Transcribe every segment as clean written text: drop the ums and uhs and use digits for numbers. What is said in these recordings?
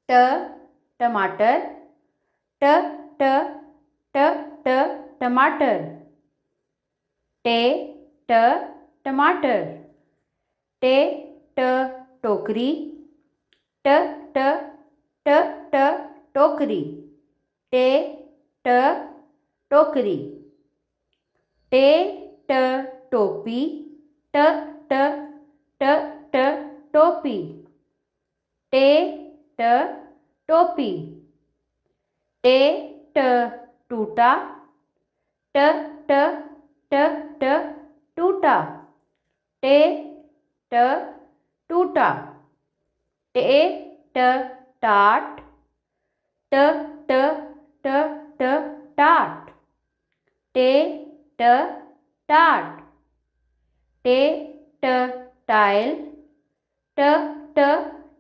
ट टमाटर, ट ट ट ट टमाटर, टे ट टमाटर, टे ट टोकरी, ट ट ट ट टोकरी, टे ट टोकरी, टे ट टोपी, ट ट ट ट टोपी, टे ट टोपी, टे ट टूटा, ट ट ट ट टूटा, टे ट टूटा, टे ट टाट, ट ट ट ट टाट, टे ट टाट, टे ट टाइल, ट ट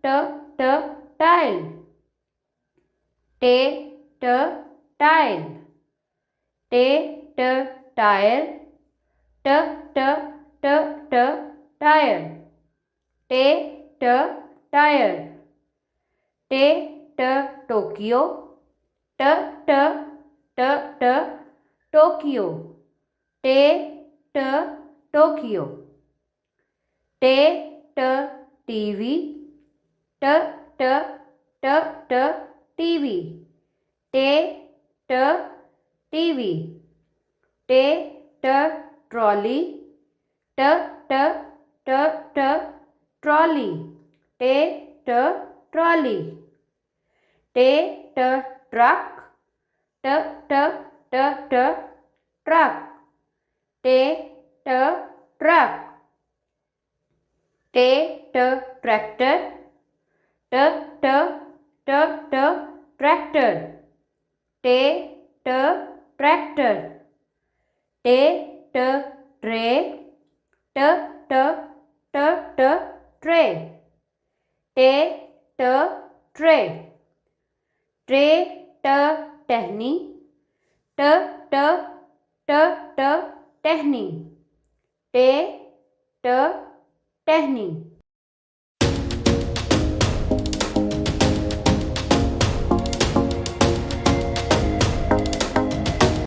ट ट टाइल, टे ट टाइल, टे ट टायर, ट ट ट ट टायर, टे ट टायर, टे ट टोक्यो, ट ट ट ट टोक्यो, टे ट टोक्यो, टे ट टीवी, ट ट ट ट टीवी, टे ट टीवी, टे ट ट्रॉली, ट ट ट ट ट्रॉली, टे ट ट्रॉली, टे ट ट्रक, ट ट ट ट ट्रक, टे ट ट्रक, टे ट ट्रैक्टर, ट ट ट ट ट्रैक्टर, टे ट ट्रैक्टर, टे ट ट्रे, ट ट ट ट ट्रे, टे ट ट्रे, ट्रे ट टहनी, ट ट ट ट टहनी, टे ट टहनी।